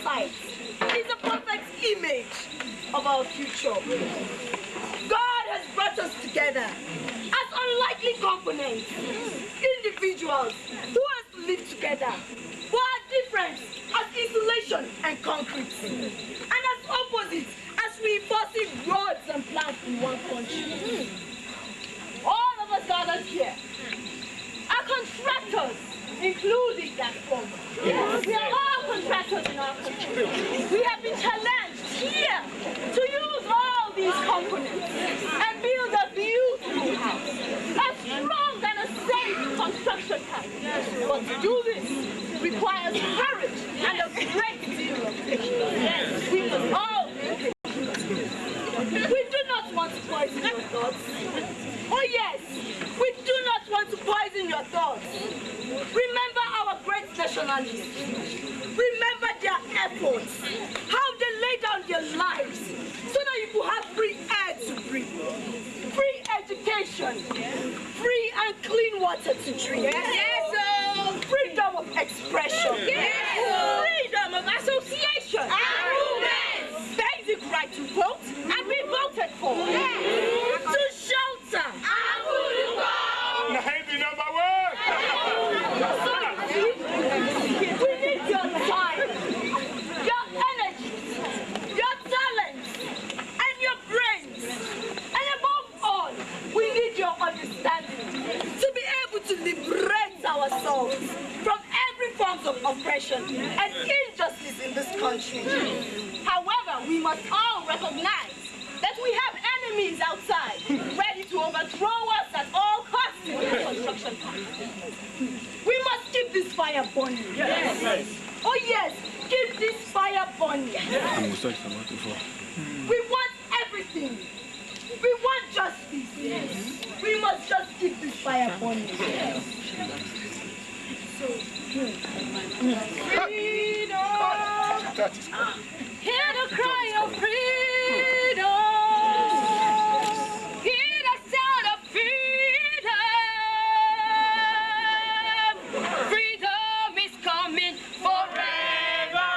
sight is a perfect image of our future. God has brought us together as unlikely components, individuals who have to live together, but are different as insulation and concrete, and as opposites as reinforcing roads and plants in one country. All of us gathered here are contractors, including that form. Yes. We are all contractors in our country. We have been challenged here to use all these components and build a beautiful house, as strong and a safe construction house. But to do this requires courage and a great deal of patience. We must all be patient. We do not want to poison your thoughts. Oh yes, we do not want to poison your thoughts. Remember our great nationalists. Remember their efforts, how they laid down their lives so that you could have free air to breathe, free education, free and clean water to drink. Yes, sir. Freedom of expression. Yes, sir. Freedom of association. And basic right to vote and be voted for. Yes. To shelter. We need your time, your energy, your talents, and your brains. And above all, we need your understanding to be able to liberate ourselves from every form of oppression and injustice in this country. However, we must all recognize that we have enemies outside, ready to overthrow us at all costs in the construction process. We must keep this fire burning. Yes. Oh yes, keep this fire burning. We want everything. We want justice. Yes. We must just keep this fire burning. Yes. Freedom! Hear the cry of freedom! Hear the sound of freedom! Freedom is coming forever!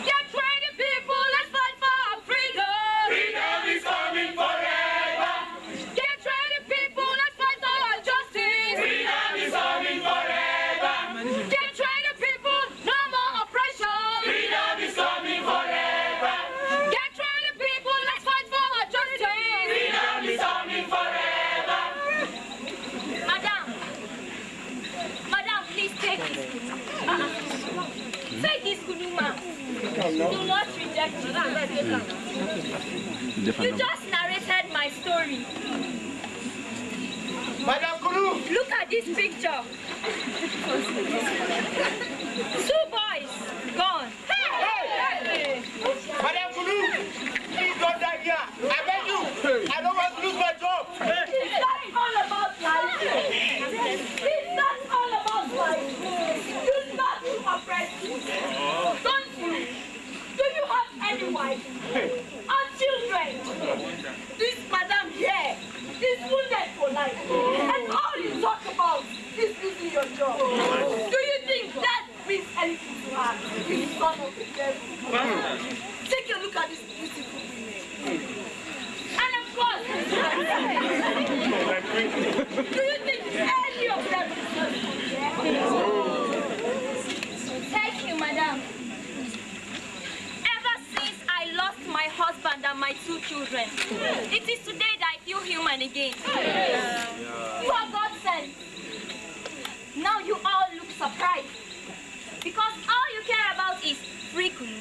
Get ready, people, let's fight for our freedom! Freedom is coming forever! Get ready, people, let's fight for our justice! Freedom is coming forever! Get ready, people, no more oppression! Freedom is coming forever! Get ready, people, let's fight for our justice! Freedom is coming forever! Madam, please take this. Take this, Kunuma. Do not reject it. You just narrated my story. Madam Kulu! Look at this picture. 2 boys gone. Hey! Madam Kulu! Please don't die here. I beg you. I don't want to lose my job. Is that all about life? Is that all about life? You start to oppress people. Don't you? Do you have any wife? Or children? This madam here is wounded for life. And all you talk about is losing your job. Do you think that means anything to her? You son of the devil. Take a look at this beautiful women. And of course, do you think any of them is Thank you, madam. Ever since I lost my husband and my 2 children, it is today that I feel human again. You are God sent. Now you all look surprised because all you care about is free kunu.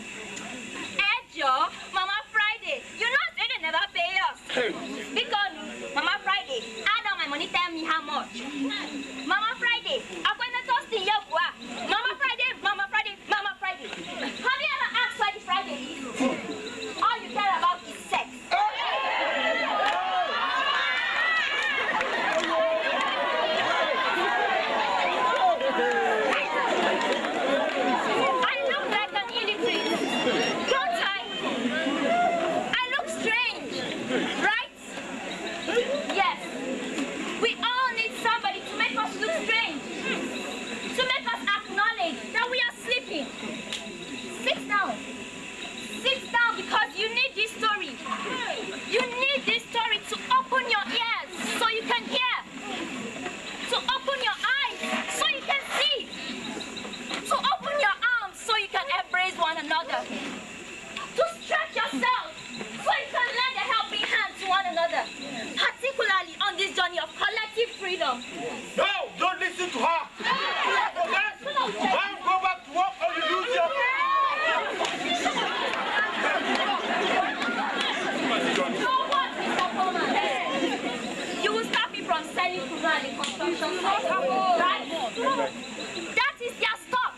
Ejo, Mama Friday, you know say they never pay us. Because Mama Friday, add on my money, tell me how much. Mama Friday, I'm going to toast in your bois. Mama Friday, Mama Friday, Mama Friday. Have you ever asked why the Friday is? All you care about is sex. I look like an illiterate. together, to stretch yourself so you can lend a helping hand to one another, particularly on this journey of collective freedom. No, don't listen to her. I'll go back to work or you lose your... So what, Mr. Coleman? You will stop me from selling food at the construction site, right? That is their stop.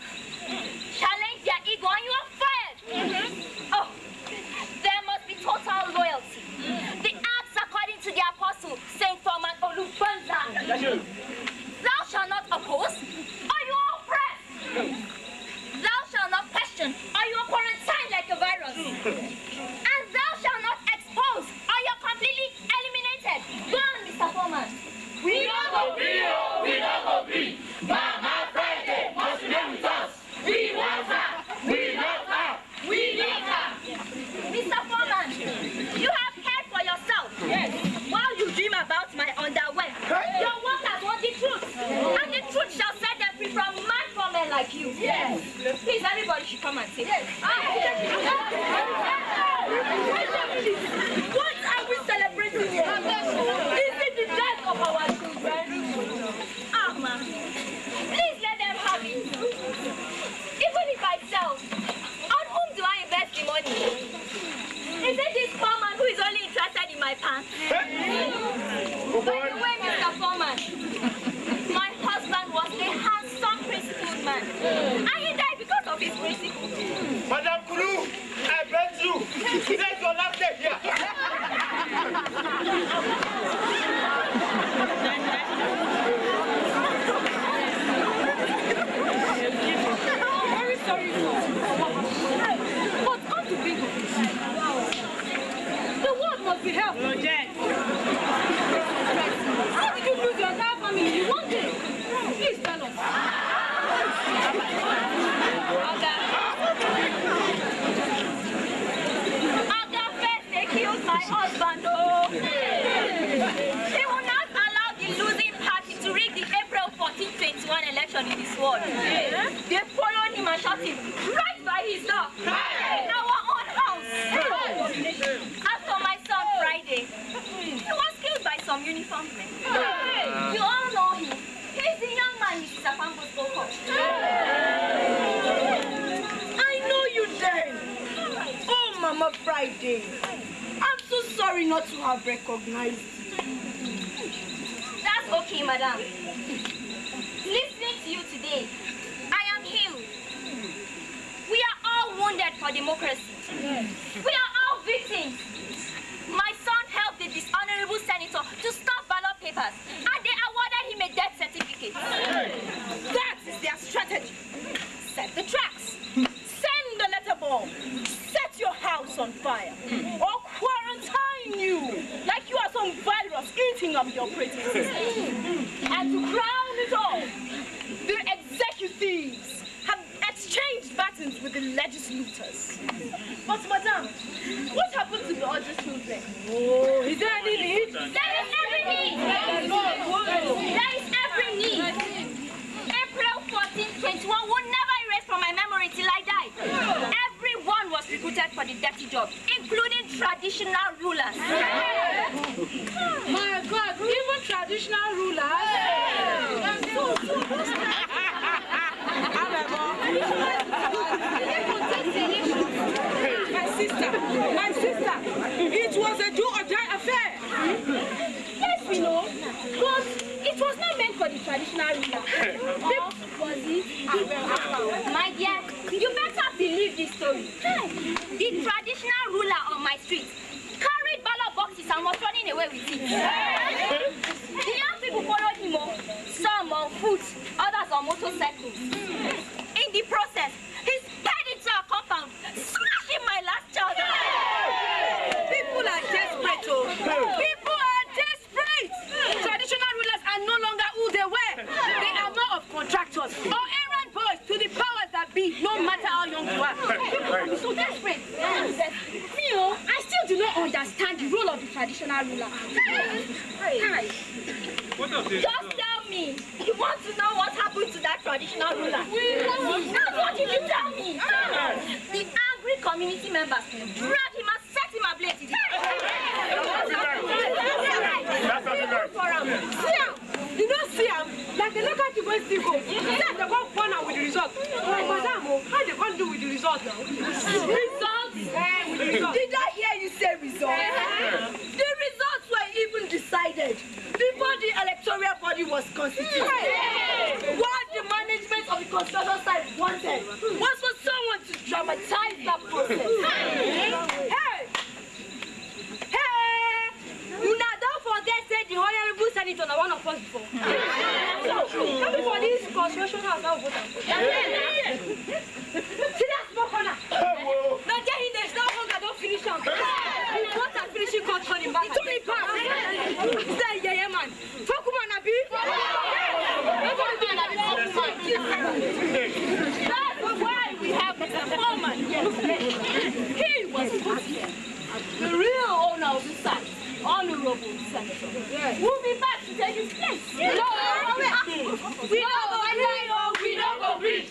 Challenge their ego and you are fired. Oh, there must be total loyalty. The acts according to the apostle, Saint Thomas Olubanza. Thou shalt not oppose, or you are oppressed. Thou shalt not question, or you are quarantined like a virus. And thou shalt not expose, or you are completely eliminated. Go on, Mr. Foreman. We don't go be, oh, we don't go be. Mama Friday must remain with us. We want her. We love her. We need her. Mr. Foreman, you have cared for yourself. Yes. While you dream about my underwear, your workers want the truth. And the truth shall set them free from mad foremen like you. Yes. Please, everybody should come and see. Yes. What are we celebrating here? Is it the death of our children? Ah, ma'am. Please let them have it. Even if I sell, on whom do I invest the money? Is it this poor man who is only interested in my pants? By the way, Mr. Foreman, my husband was a handsome, principled man. And he died because of his principles. Madam Kuru, I bet you. Take your last day here. Very sorry, but come to think of it, the world must be helped. How did you lose your entire family in one day? Please tell us. They killed my husband, oh! They will not allow the losing party to rig the April 14, 21 election in this world. They followed him and shot him right by his door in our own house. As for my son Friday, he was killed by some uniformed men. You all know him. He's the young man Mrs. Afambo spoke of. I know you then. Oh, Mama Friday. I'm so sorry not to have recognized you. That's okay, madam. Listening to you today, I am healed. We are all wounded for democracy. We are all victims. My son helped the dishonorable senator to stop ballot papers, and they awarded him a death certificate. That is their strategy. Set the tracks. Send the letter bomb. Set your house on fire. Or quarantine you like you are some virus eating up your operating system. And to crown it all, the executives have exchanged batons with the legislators. But madam, what happened to the other children? Oh, is there any need? There is every need. There is every need. April 14, 21 will never erase from my memory till I die. Everyone was recruited for the dirty job, including traditional rulers. My God, even traditional rulers? My sister, it was a do or die affair. Yes, we know, but it was not meant for the traditional ruler. Or was it? My dear, you better believe this story. The traditional ruler on my street carried ballot boxes and was running away with it. The young people followed him, some on foot, others on motorcycles. In the process, he sped into our compound, smashing my last child. People are desperate, oh. People are desperate. Traditional rulers are no longer who they were. They are more of contractors or errand boys to the powers that be, no matter how young you are. People are so desperate. Me, oh, I still do not understand the role of the traditional ruler. Just tell me, you want to know what happened to that traditional ruler? That's what did you tell me? The angry community members drag him and set him ablaze. See him. You don't see him. Like the local people still go. Set the one corner with the result. Like, madam, how they going to do with the result now? Results? Did I hear you say results? The results were even decided before the electoral body was constituted. What the management of the construction site wanted was for someone to dramatize that process. Hey! You now don't forget say the Honorable Senator na one of us before. Coming for this construction house now vote. See that small corner? Now get in there, now hunger don't finish am. You want to finish it cut on him back. Too many pounds. Say yeah man. Talk man abi. That's why we have Mr. Foreman. He was put here. The real owner of the site, Honorable Senator. We'll be back to take his place. We don't go free. We don't go free.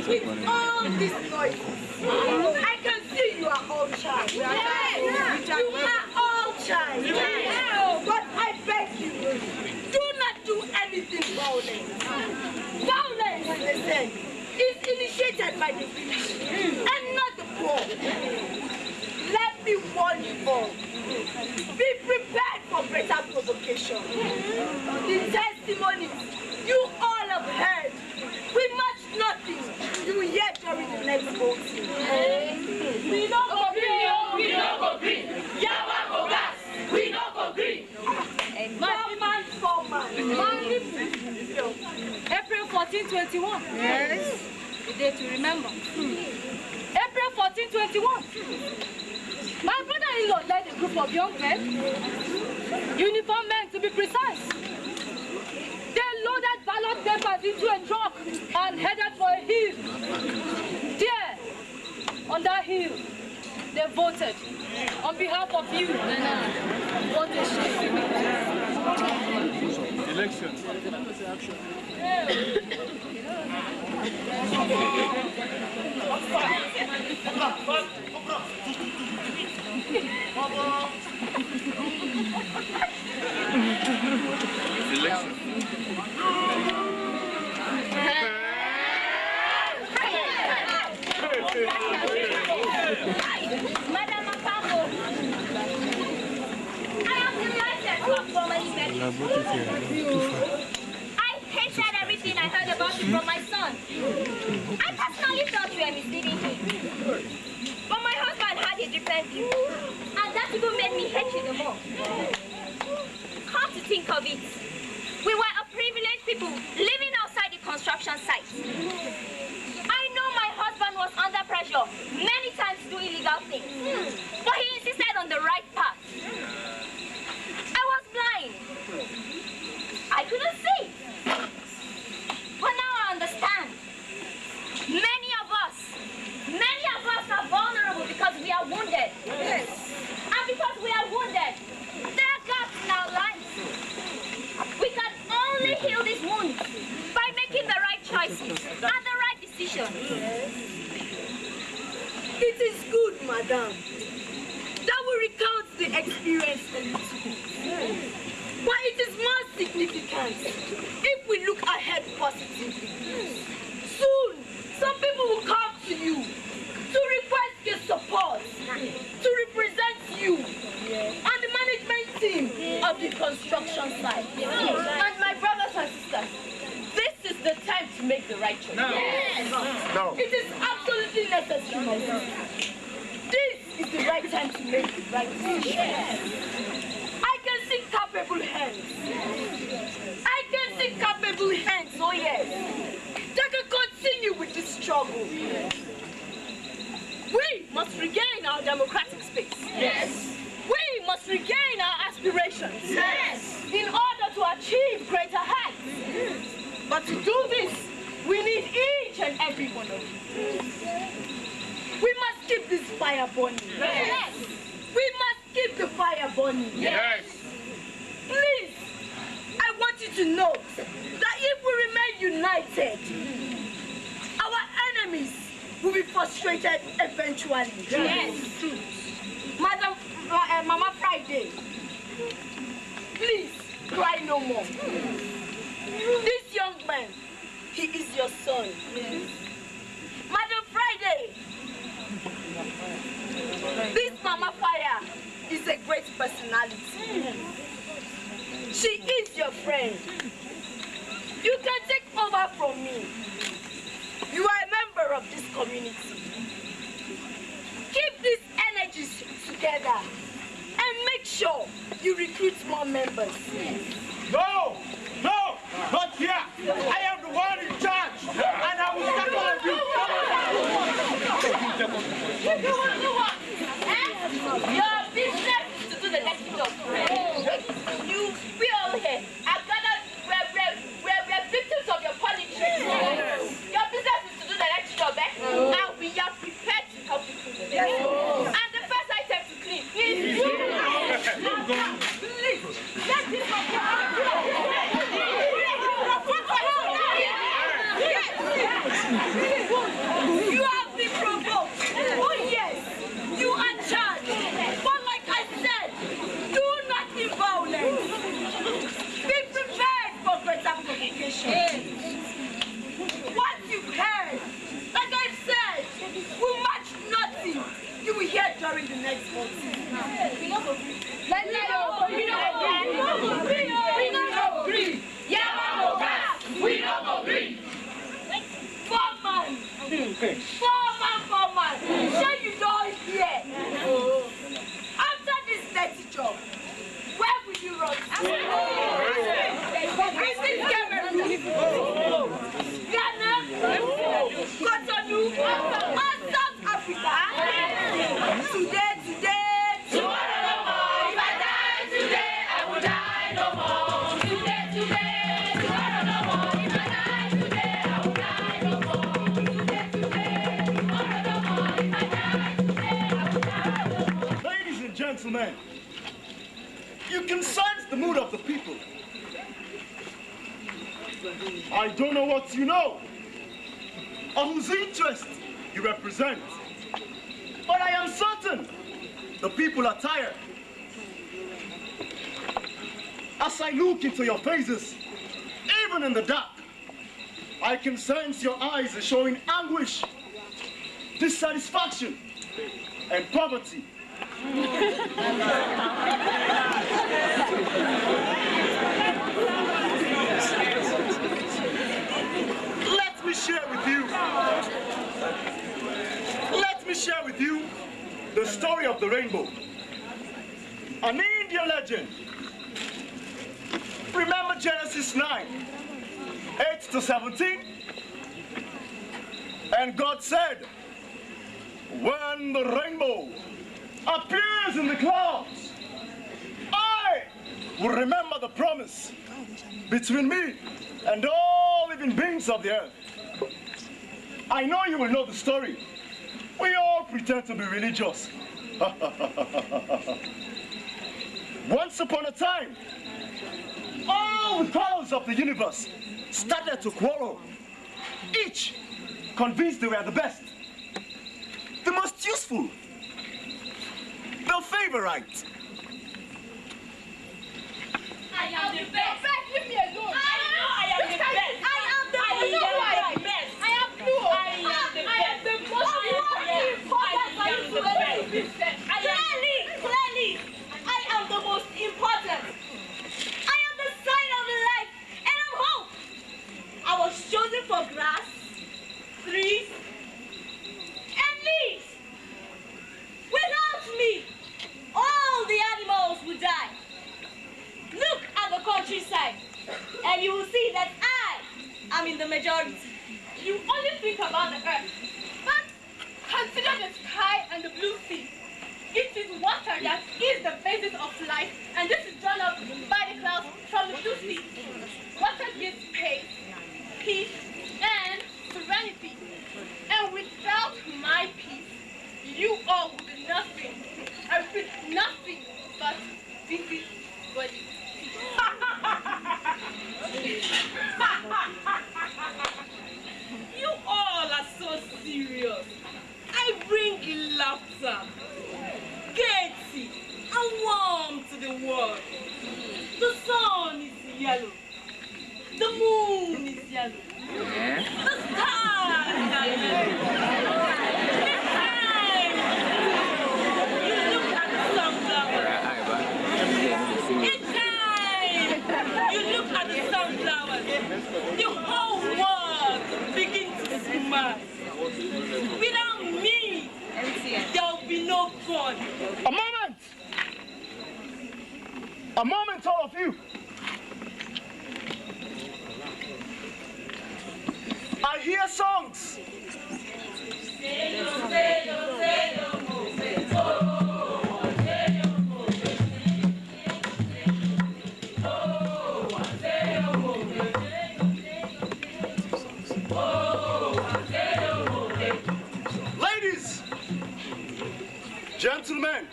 With all this noise, I can see you are all child. You are all child. But I beg you, do not do anything violent. Violence, listen, is initiated by the rich and not the poor. Let me warn you all. Be prepared for greater provocation. The testimonies you all have heard will match nothing you will hear during the next voting. We don't go free. We don't go free. Yawa go gas. We don't go free. April 14, 21. Yes. The day to remember. April 14, 21. My brother-in-law led a group of young men, uniformed men to be precise. They loaded ballot papers into a truck and headed for a hill. There, on that hill, they voted on behalf of you. What a shame. Election. Madam Apamo, I am delighted to have formally met you. I hated everything I heard about you from my son. I personally thought you were misleading him. But my husband had a different view, and that even made me hate you the more. Come to think of it, we were a privileged people living outside the construction site. I know my husband was under pressure many times to do illegal things, but he insisted on the right path. I was blind. I couldn't see. But now I understand. Many of us are vulnerable because we are wounded. Yes. And because we are wounded, there are gaps in our lives. We can only heal these wounds by making the right choices and the right decisions. It is good, madam, that we recount the experience a little bit. But it is more significant if we look ahead positively. Soon, some people will come to you to request your support, to represent you and the management team of the construction site. And my brothers and sisters, this is the time to make the right choice. No. It is absolutely necessary, my sister. This is the right time to make the right decision. I can see capable hands. I can see capable hands, oh yes. They can continue with this struggle. We must regain our democratic space. Yes. We must regain our aspirations. Yes. In order to achieve greater heights. But to do this, Please, we need each and every one of you. We must keep this fire burning. Yes. We must keep the fire burning. Yes. Please, I want you to know that if we remain united, our enemies will be frustrated eventually. Yes. Madam, Mama Friday, please cry no more. This young man, he is your son. Madam Friday, this Mama Fire is a great personality. She is your friend. You can take over from me. You are a member of this community. Keep these energies together and make sure you recruit more members. No, not here. I am the one in charge, and I will tackle all of you. Your business is to do the next job. We all here are gathered. We're victims of your politics. Your business is to do the next job, and we are prepared to help you do it. And the first item to clean is you. Please, let this You have been provoked. Oh yes, you are charged. But like I said, do nothing violent. Be prepared for greater provocation. What you've heard, like I said, will match nothing you will hear during the next voting. We don't agree. We don't agree. Foreman. Sure you don't hear. After this dirty job, where will you run? Is it Cameroon? Ghana? Cotonou? Or South Africa? Today. Tomorrow no more. If I die today, I will die no more. Today. Tomorrow no more. If I die today, I will die no more. Tomorrow no more. If I die today, I will die no more. Ladies and gentlemen, you can sense the mood of the people. I don't know what you know or whose interest you represent, but I am certain the people are tired. As I look into your faces, even in the dark, I can sense your eyes are showing anguish, dissatisfaction, and poverty. Let me share with you the story of the rainbow. An Indian legend. Remember Genesis 9, 8 to 17? And God said, when the rainbow appears in the clouds, I will remember the promise between me and all living beings of the earth. I know you will know the story. We all pretend to be religious. Once upon a time, all the powers of the universe started to quarrel, each convinced they were the best, the most useful, the favorite. I am the best. Leave me alone. I am the best. I am the best. I am the most important. Clearly, I am the most important. I am the sign of life and of hope. I was chosen for grass, trees, and leaves. Without me, all the animals would die. Look at the countryside, and you will see that I am in the majority. You only think about the earth, but consider the sky and the blue sea. It is water that is the basis of life, and this is drawn up by the clouds from the blue sea. Water gives space, peace, my peace, you all will be nothing. I repeat, nothing but busy body. You all are so serious. I bring laughter, gaiety, and warmth to the world. The sun is yellow. The moon is yellow. The stars are yellow. You look at the sunflower. Each time you look at the sunflower, the whole world begins to smile. Without me, there will be no fun. A moment! A moment, all of you. I hear songs. Ladies, gentlemen,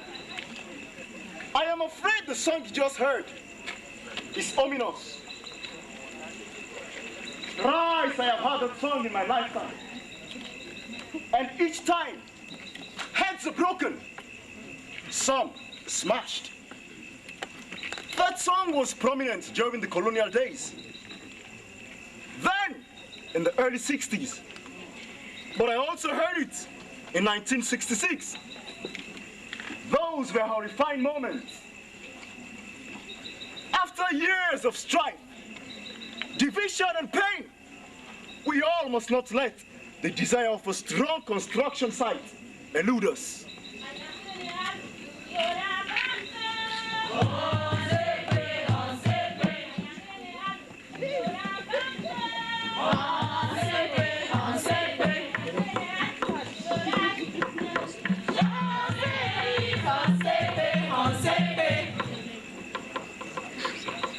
I am afraid the song you just heard is ominous. Thrice I have heard that song in my lifetime. And each time, heads are broken, some smashed. That song was prominent during the colonial days. Then, in the early 60s. But I also heard it in 1966. Those were horrifying moments. After years of strife, division and pain, we all must not let the desire of a strong construction site elude us.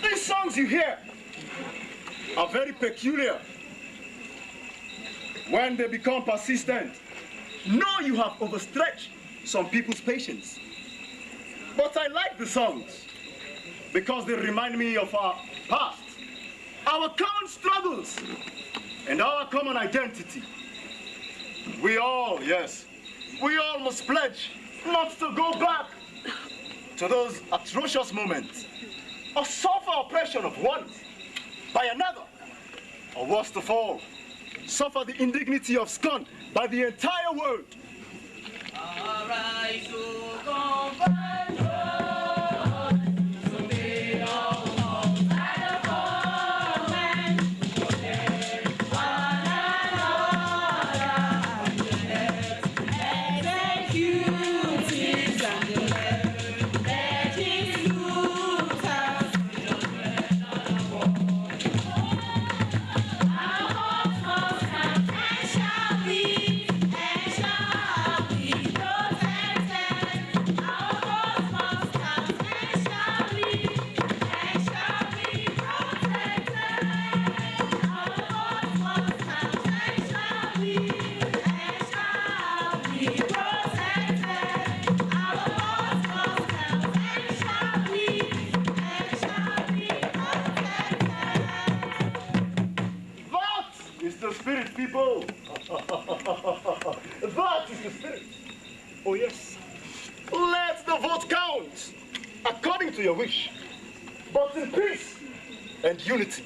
These songs you hear are very peculiar. When they become persistent, know you have overstretched some people's patience. But I like the songs because they remind me of our past, our common struggles, and our common identity. We all, yes, we all must pledge not to go back to those atrocious moments or suffer oppression of one by another, or worst of all, suffer the indignity of scorn by the entire world. Spirit, people. That is the spirit. Oh, yes. Let the vote count according to your wish, but in peace and unity.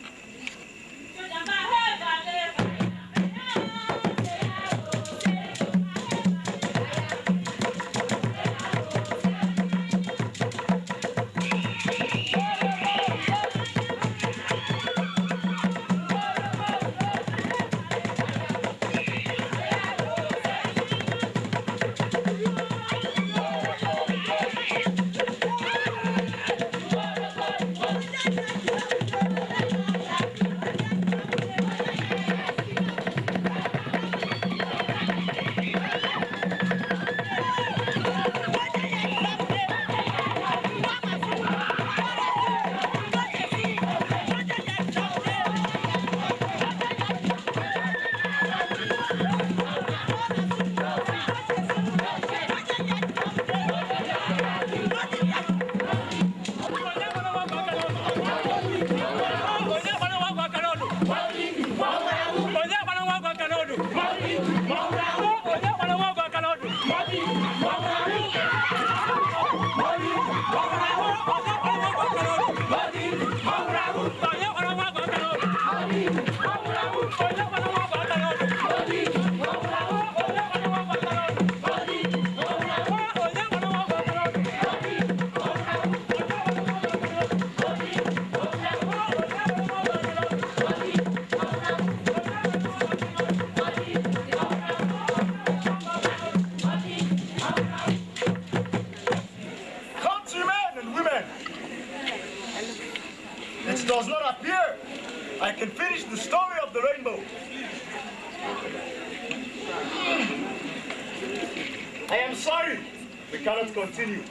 cannot continue.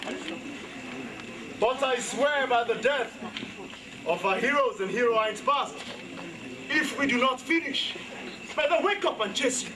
But I swear by the death of our heroes and heroines past, if we do not finish, may they wake up and chase you.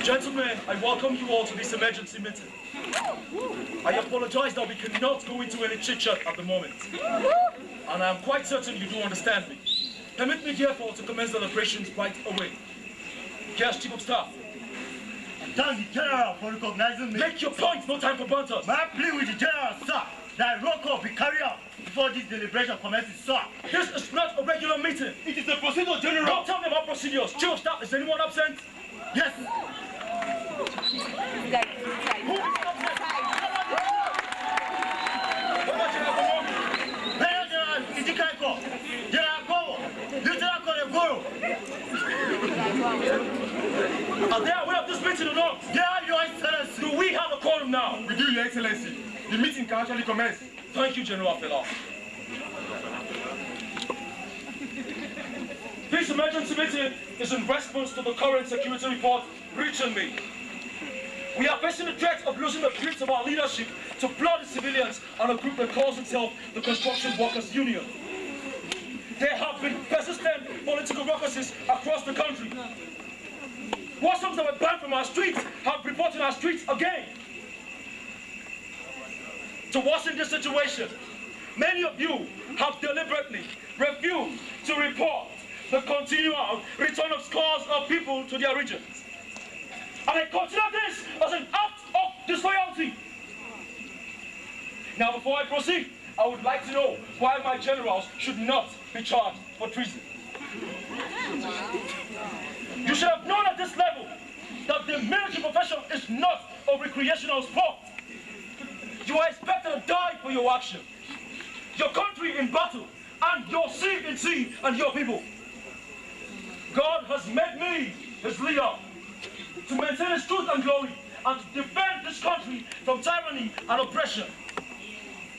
Gentlemen, I welcome you all to this emergency meeting. I apologize that we cannot go into any chit-chat at the moment. And I am quite certain you do understand me. Permit me therefore to commence the operations right away. Yes, Chief of Staff. Thank the General for recognizing me. Make your point, no time for banters. May I plead with the General, sir, that roll call be carried out before this deliberation commences, sir. This is not a regular meeting. It is a procedure, General. Don't tell me about procedures. Chief of Staff, is anyone absent? Yes. Who is absent? Are they aware of this meeting or not? Yeah, Your Excellency. Do we have a quorum now? We do, Your Excellency. The meeting can actually commence. Thank you, General Fela. This emergency meeting is in response to the current security report reaching me. We are facing the threat of losing the grip of our leadership to bloody civilians and a group that calls itself the Construction Workers Union. There have been persistent political vacancies across the country. Warsons that were banned from our streets have reported our streets again. To worsen this situation, many of you have deliberately refused to report the continual return of scores of people to their regions. And I consider this as an act of disloyalty. Now, before I proceed, I would like to know why my generals should not be charged for treason. You should have known at this level that the military profession is not a recreational sport. You are expected to die for your action, your country in battle, and your sea in sea and your people. God has made me his leader to maintain his truth and glory and to defend this country from tyranny and oppression.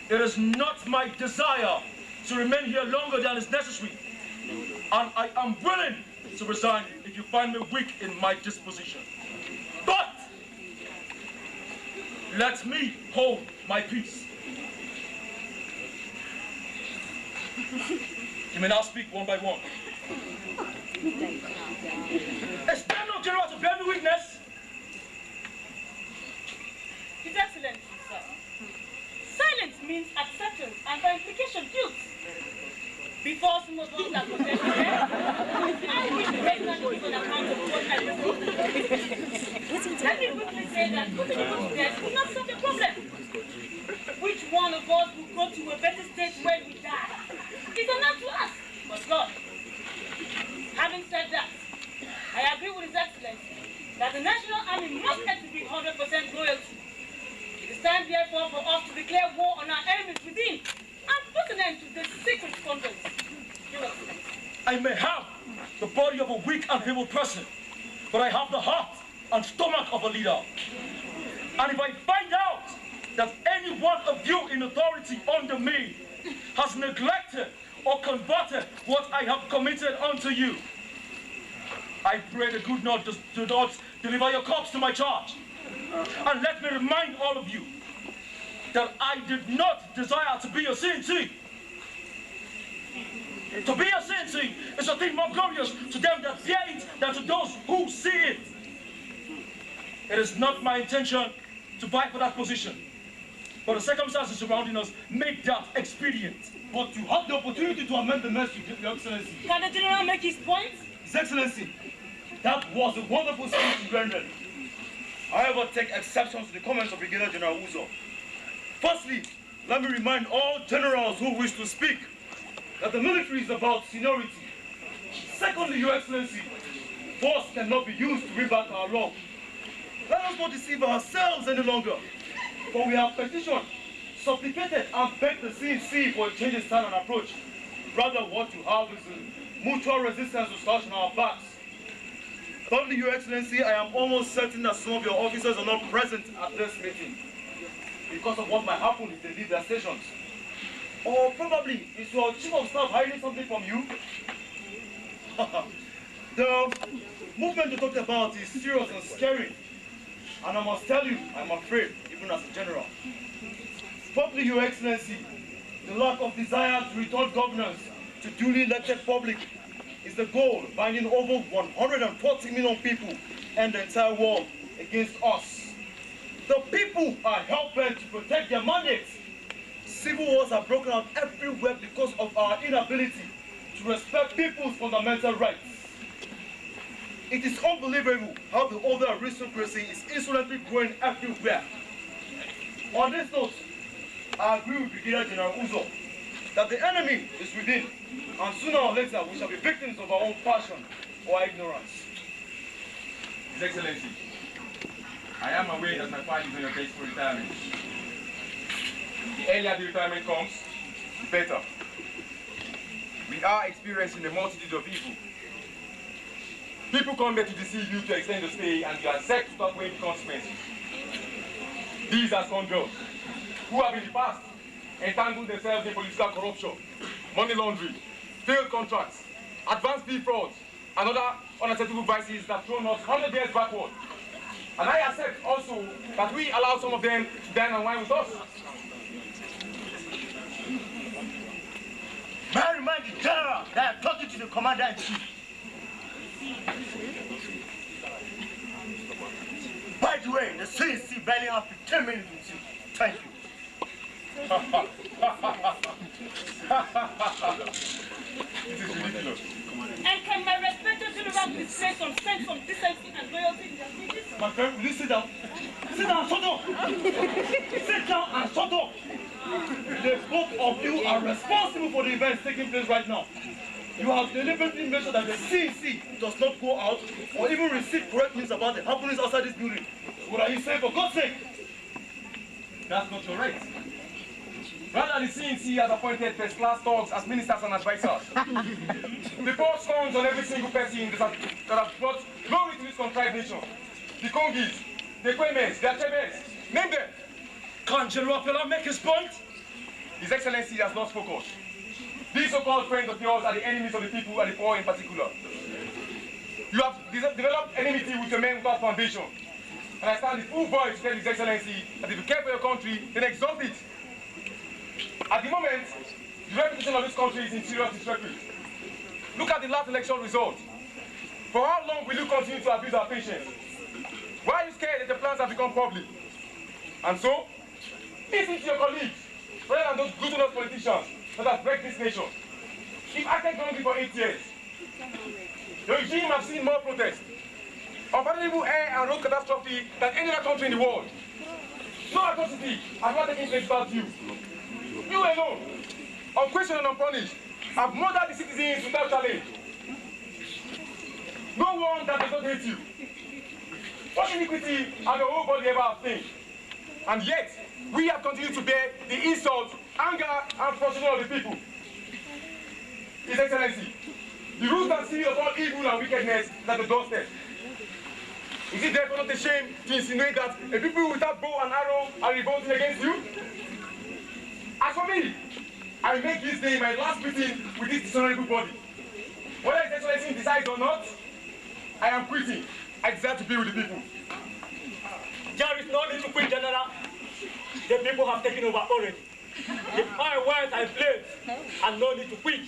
It is not my desire to remain here longer than is necessary, and I am willing to resign if you find me weak in my disposition. But let me hold my peace. You may now speak one by one. Is there no general to bear me witness? His Excellency, sir. Silence means acceptance and by implication guilt. Before some of us are protected, I wish the president to give an account of what I received. Let me quickly say that putting people to death will not solve the problem. Which one of us will go to a better state where we die? It's not to us, but God. Having said that, I agree with His Excellency that the National Army must exhibit 100% loyalty. It is time, therefore, for us to declare war on our enemies within and put an end to this secret conduct. I may have the body of a weak and feeble person, but I have the heart and stomach of a leader. And if I find out that any one of you in authority under me has neglected or converted what I have committed unto you, I pray the good Lord do not deliver your corpse to my charge. And let me remind all of you that I did not desire to be a CNC. To be a CNC is a thing more glorious to them that fear it than to those who see it. It is not my intention to vie for that position, but the circumstances surrounding us make that expedient. But you have the opportunity to amend the message, Your Excellency. Can the General make his point? His Excellency, that was a wonderful speech you rendered. However, take exception to the comments of Brigadier General Uzo. Firstly, let me remind all generals who wish to speak that the military is about seniority. Secondly, Your Excellency, force cannot be used to bring back our law. Let us not deceive ourselves any longer, for we have petitioned, supplicated, and begged the CNC for a change in style and approach. Rather, what you have is a mutual resistance to start on our backs. Thirdly, Your Excellency, I am almost certain that some of your officers are not present at this meeting because of what might happen if they leave their stations. Or probably, is your chief of staff hiding something from you? The movement you talked about is serious and scary. And I must tell you, I'm afraid, even as a general. Fourthly, Your Excellency, the lack of desire to return governance to duly elected public is the goal binding over 140 million people and the entire world against us. The people are hell-bent to protect their mandates. Civil wars are broken out everywhere because of our inability to respect people's fundamental rights. It is unbelievable how the older aristocracy is insolently growing everywhere. On this note, I agree with Brigadier General Uzo that the enemy is within, and sooner or later we shall be victims of our own passion or ignorance. His Excellency, I am aware that my father is on your case for retirement. The earlier the retirement comes, the better. We are experiencing a multitude of evil. People come there to deceive you to extend the stay, and you are set to start weighing the consequences. These are scoundrels who have in the past entangled themselves in political corruption, money laundering, failed contracts, advanced fee frauds, and other unacceptable vices that have thrown us 100 years backward. And I accept also that we allow some of them to dine and wine with us. May I remind the general that I'm talking to the commander-in-chief. By the way, the CNC barely have 10 minutes with you. Thank you. This is ridiculous. And can my respected general please say some sense of decency and loyalty in their speeches? My friend, will you sit down? Sit down and shut up! Sit down and shut up! The both of you are responsible for the events taking place right now. You have deliberately made sure that the CNC does not go out or even receive correct news about the happenings outside this building. What are you saying, for God's sake? That's not correct. Rather, the CNC has appointed first-class thugs as ministers and advisors. The poor scorns on every single person that have brought glory to this contrived nation. The Congis, the Kwemens, the Achebes, name them. Can't General Pella make his point? His Excellency has lost focus. These so-called friends of yours are the enemies of the people and the poor in particular. You have developed enmity with a man without foundation. And I stand the full voice to tell His Excellency that if you care for your country, then exalt it. At the moment, the reputation of this country is in serious disrepute. Look at the last election result. For how long will you continue to abuse our patience? Why are you scared that the plans have become public? And so, listen to your colleagues, rather than those gluttonous politicians that have wrecked this nation. If acted wrongly for 8 years, the regime has seen more protests, unpardonable air and road catastrophe than any other country in the world. No atrocity has not taken place without you. You alone, unquestioned and unpunished, have murdered the citizens without challenge. No one that does not hate you. What iniquity have your whole body ever obtained? And yet, we have continued to bear the insult, anger, and frustration of the people. His Excellency, the root and seed of all evil and wickedness is at the doorstep. Is it therefore not a shame to insinuate that a people without bow and arrow are revolting against you? As for me, I make this day my last meeting with this dishonorable body. Whether His Excellency decides or not, I am quitting. I desire to be with the people. There is no need to quit, General. The people have taken over already. The fire words are flames, and no need to quit.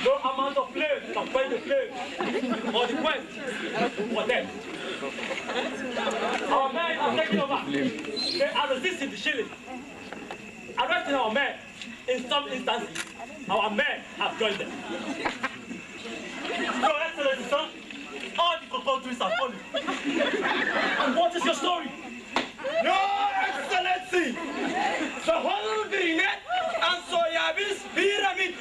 No amount of flames can quench the flames or the quest for them. Our men are taking over. They are resisting the shilling. Arresting our men. In some instances, our men have joined them. Your Excellency, sir, all the countries are falling. And what is your story? Your Excellency! The whole Binet and Soyabis pyramid!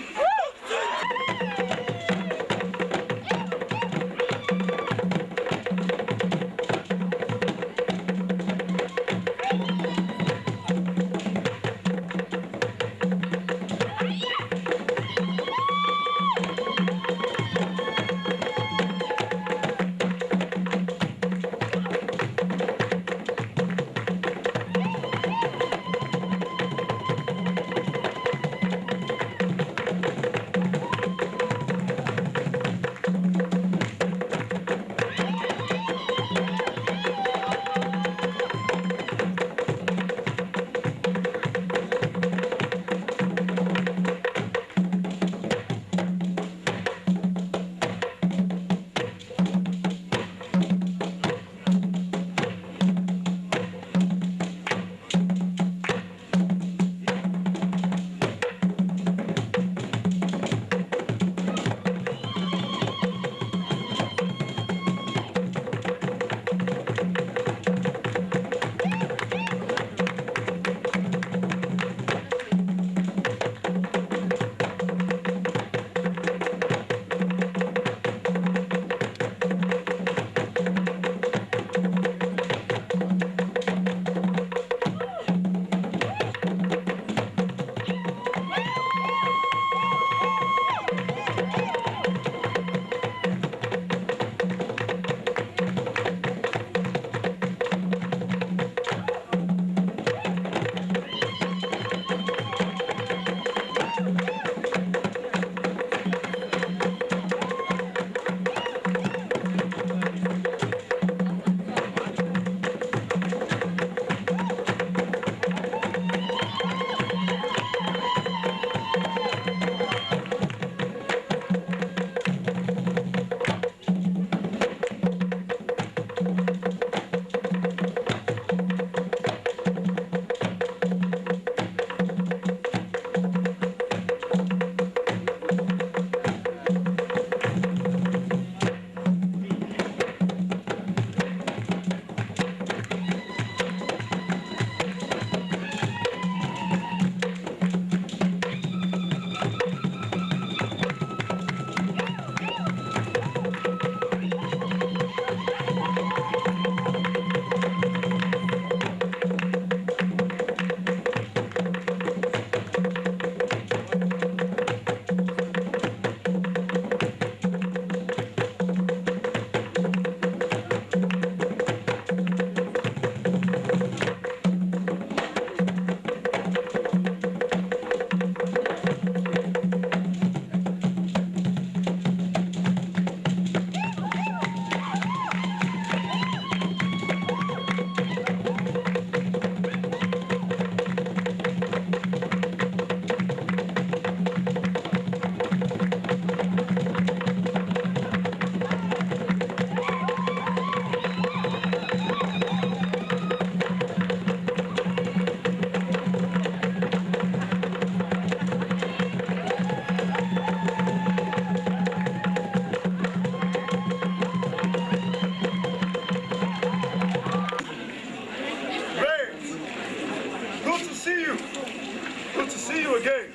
again.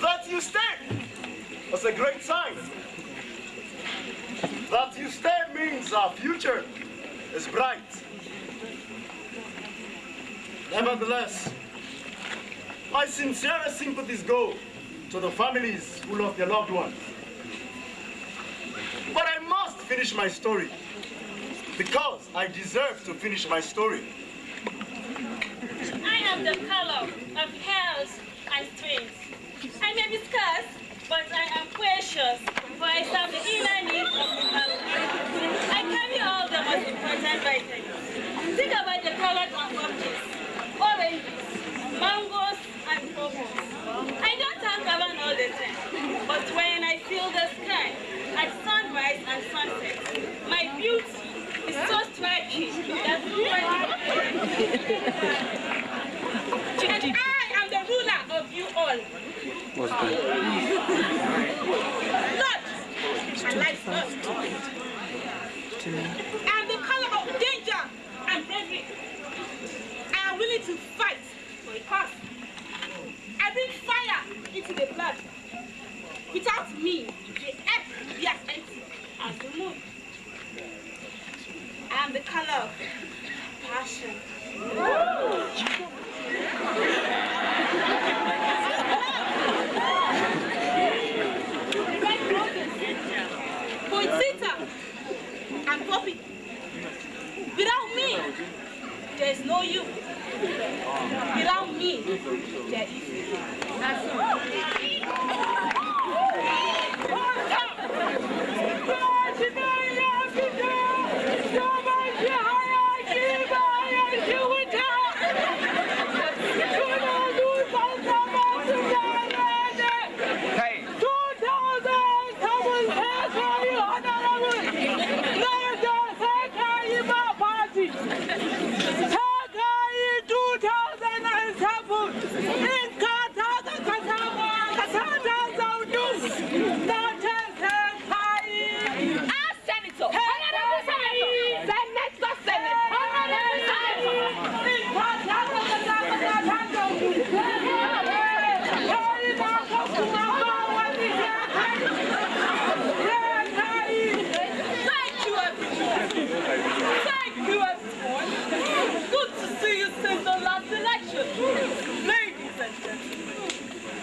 That you stay was a great sign. That you stay means our future is bright. Nevertheless, my sincerest sympathies go to the families who lost their loved ones. But I must finish my story, because I deserve to finish my story. I am the color of health and strength. I may be scarce, but I am precious, for I serve the inner needs of humanity. I carry all the most important vitamins. Think about the colors of oranges, mangoes, and purples. I don't hang around all the time, but when I feel the sky at sunrise and sunset, my beauty is so striking that and I am the ruler of you all. What's that? Lord, my life lost. I am the color of danger and bravery. I am willing to fight for a cause. I bring fire into the blood. Without me, the earth will be as empty as the moon. I am the color of passion. Red roses, poinsettia, and poppy. Without me, there is no you. Without me, there is you. That's all.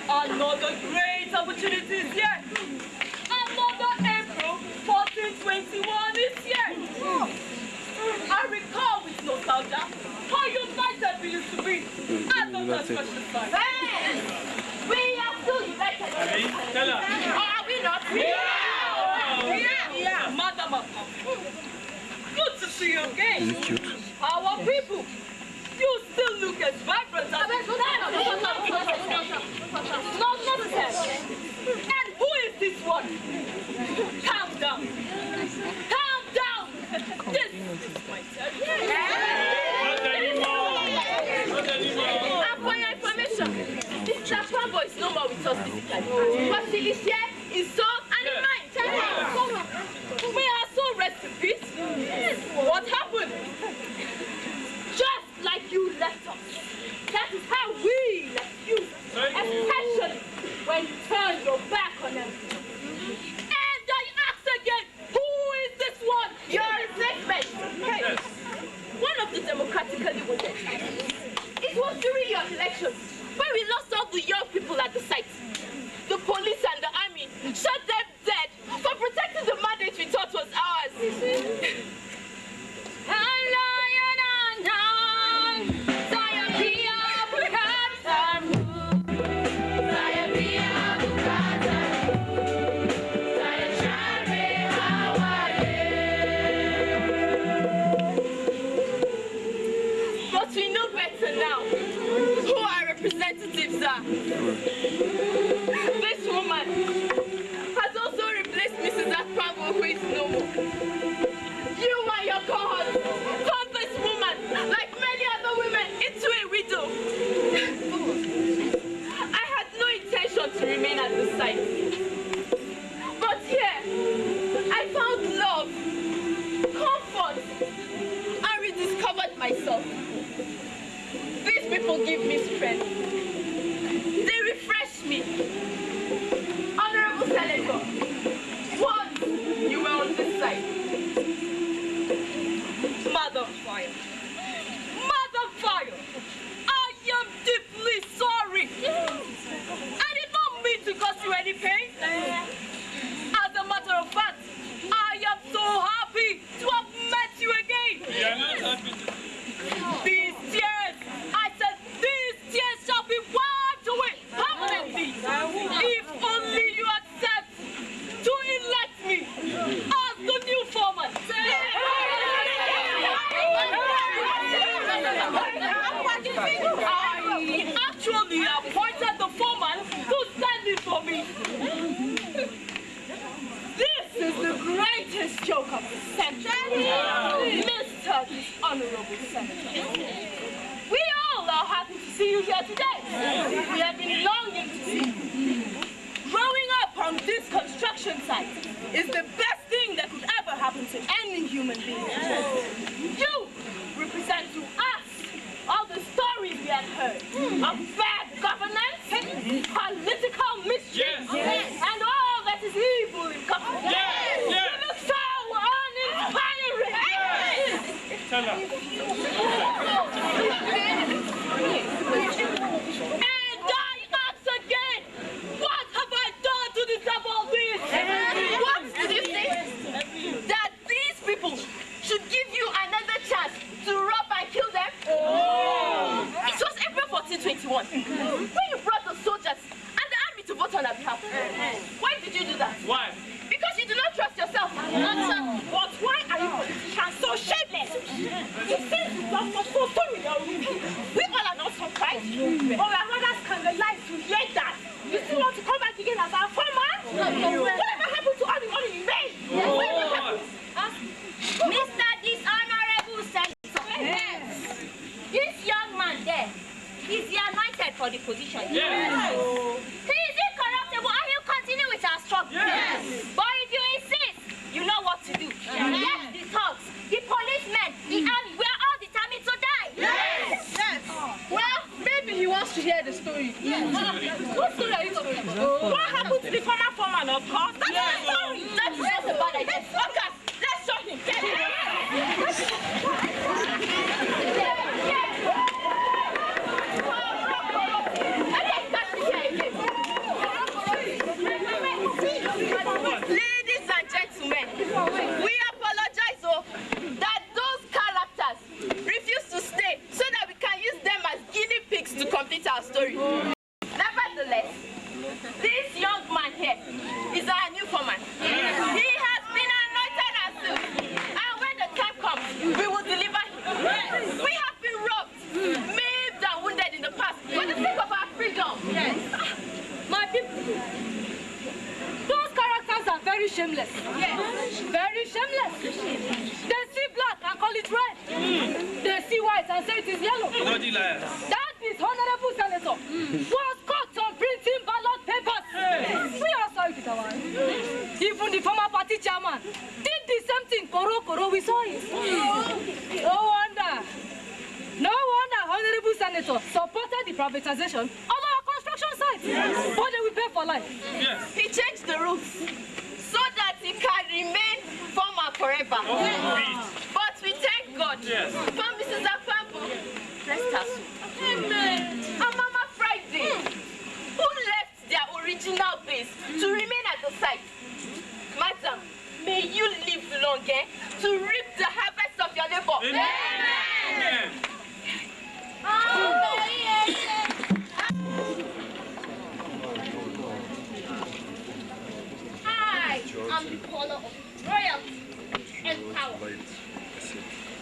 Another great opportunity is here. Another April 1421 is here. I recall with nostalgia how united we used to be at the construction site. We are still united. Are we not? Yeah. Madam, good to see you again. Our people, you still look as vibrant as and who is this one? Calm down. Calm down. This is my territory. And for your information, this Japan is no more with us physically. But he is here, his soul, and his mind. We are so rest in peace. What happened? Just like you left us. That is how we left you. Especially when you turn your back on everything. And I ask again, who is this one? Your replacement. Hey, one of the democratically voted. It was during your election when we lost all the young people at the site. The police and the army shot them dead for protecting the mandate we thought was ours. But we know better now who our representatives are. This woman has also replaced Mrs. Akpabo, who is no more. You and your cohort turned this woman, like many other women, into a widow. I had no intention to remain at the site. But here, I found love, comfort, and rediscovered myself. These people give me strength. They see, Honorable Senator, once you were on this side. Mother Fire. Mother Fire! I am deeply sorry. I did not mean to cause you any pain. As a matter of fact, I am so happy to have met you again. We are not happy. These tears, I said these tears shall be wiped away permanently. If only you accept to elect me as the new foreman. I actually appointed the foreman to stand in for me. This is the greatest joke of the century. Mr. Honorable Senator. We all are happy to see you here today. We have been longing to see you. Growing up on this construction site is the best thing that could ever happen to any human being. You represent to us all the stories we had heard of bad governance, political mischief, and all that is evil in government. You look so uninspiring. Tell her. And I ask again, what have I done to deserve all this? What did you say? That these people should give you another chance to rob and kill them? It was April 14, 2021 when you brought the soldiers and the army to vote on our behalf. Why did you do that? Why? Because you do not trust yourself. But why are you politicians so shameless? It seems you don't so sorry. We all are not surprised. But we are rather scandalized to hear that. You still want to come back again as our foreman? Whatever happened to all the money you made? Whatever happened? Mr. Dishonorable Senator. This young man there, is he anointed for the position? Yes. He is incorruptible and he'll continue with our struggle. Yes. But if you insist, you know what to do. Yes, the thugs, the policemen, the army, we are all determined to die. Yes. Well, maybe he wants to hear the story. What story are you talking about? What happened to the former foreman, of course? That's the story. That's just a bad idea. Okay, let's show him. Ladies and gentlemen, we apologize that those characters refuse to stay so that we can use them as guinea pigs to complete our story. Nevertheless, this young man here is our new foreman. He has been anointed as soon, and when the time comes, we will deliver him. We have been robbed, maimed and wounded in the past for the sake of our freedom. My people, those characters are very shameless. Very shameless. They see black and call it red. They see white and say it is yellow. Bloody liars. That is Honorable Senator was caught on printing ballot papers. We all saw it with our eyes. Even the former party chairman did the same thing. Koro, we saw it. No wonder Honorable Senator supported the privatization of our construction site. But they will pay for life. Yes. He changed the rules so that he can remain former forever. But we thank God for Mrs. Akpambo, rest her soul. And Mama Friday, who left their original base to remain at the site. Madam, may you live long to reap the harvest of your labor. Amen. I am the caller of royalty and power.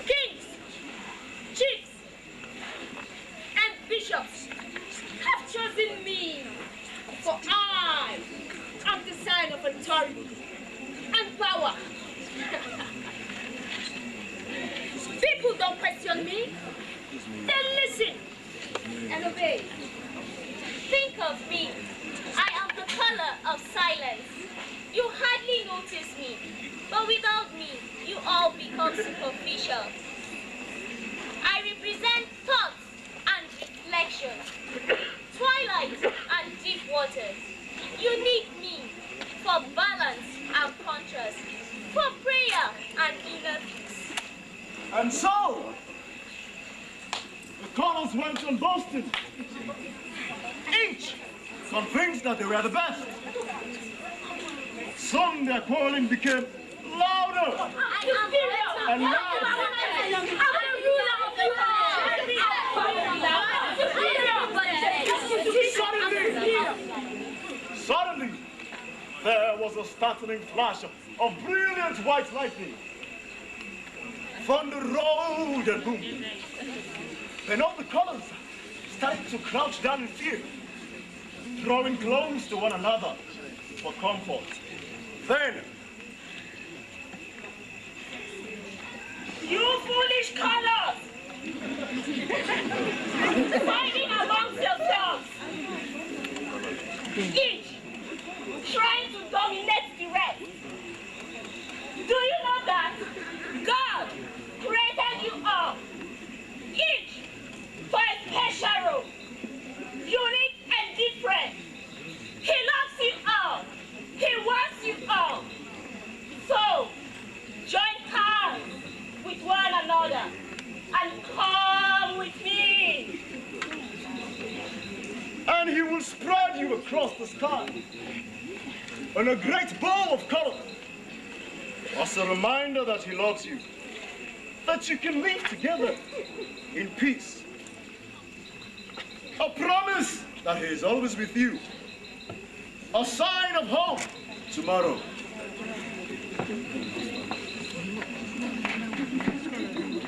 Kings, chiefs, and bishops have chosen me, for I am the sign of authority and power. People don't question me. They listen and obey. Think of me. I am the color of silence. You hardly notice me, but without me, you all become superficial. I represent thoughts and reflection, twilight and deep waters. And so, the colors went on boasting, each convinced that they were the best. Soon their quarreling became louder and louder. Suddenly, there was a startling flash of brilliant white lightning. Thunder rolled and boomed. Then all the colors started to crouch down in fear, drawing close to one another for comfort. Then, You foolish colors! Fighting amongst yourselves! Each trying to dominate the rest. Do you know that God created you all, each for a special role, unique and different? He loves you all. He wants you all. So, join hands with one another and come with me. and he will spread you across the sky on a great bow of color as a reminder that he loves you, that you can live together in peace. A promise that he is always with you. A sign of hope tomorrow.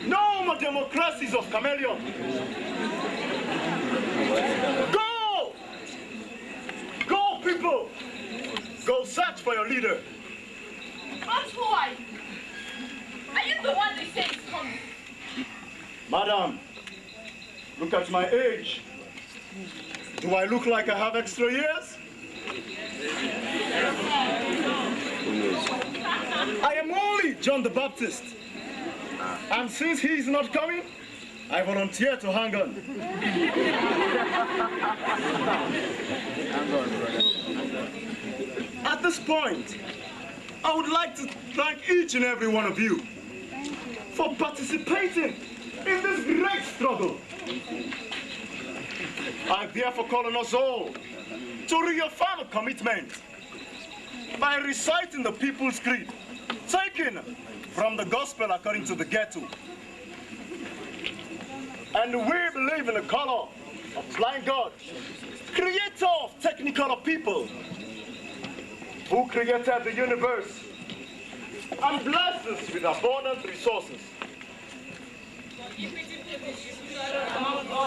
No more democracies of chameleon. Go! Go, people! Go search for your leader. But who are you? Are you the one they say is coming? Madam, look at my age. Do I look like I have extra years? I am only John the Baptist. And since he is not coming, I volunteer to hang on. At this point, I would like to thank each and every one of you for participating in this great struggle. I therefore call on us all to reaffirm a commitment by reciting the People's Creed, taken from the Gospel according to the Ghetto. And we believe in the color of blind God, creator of technicolor people, who created the universe and blessed us with abundant resources. Among all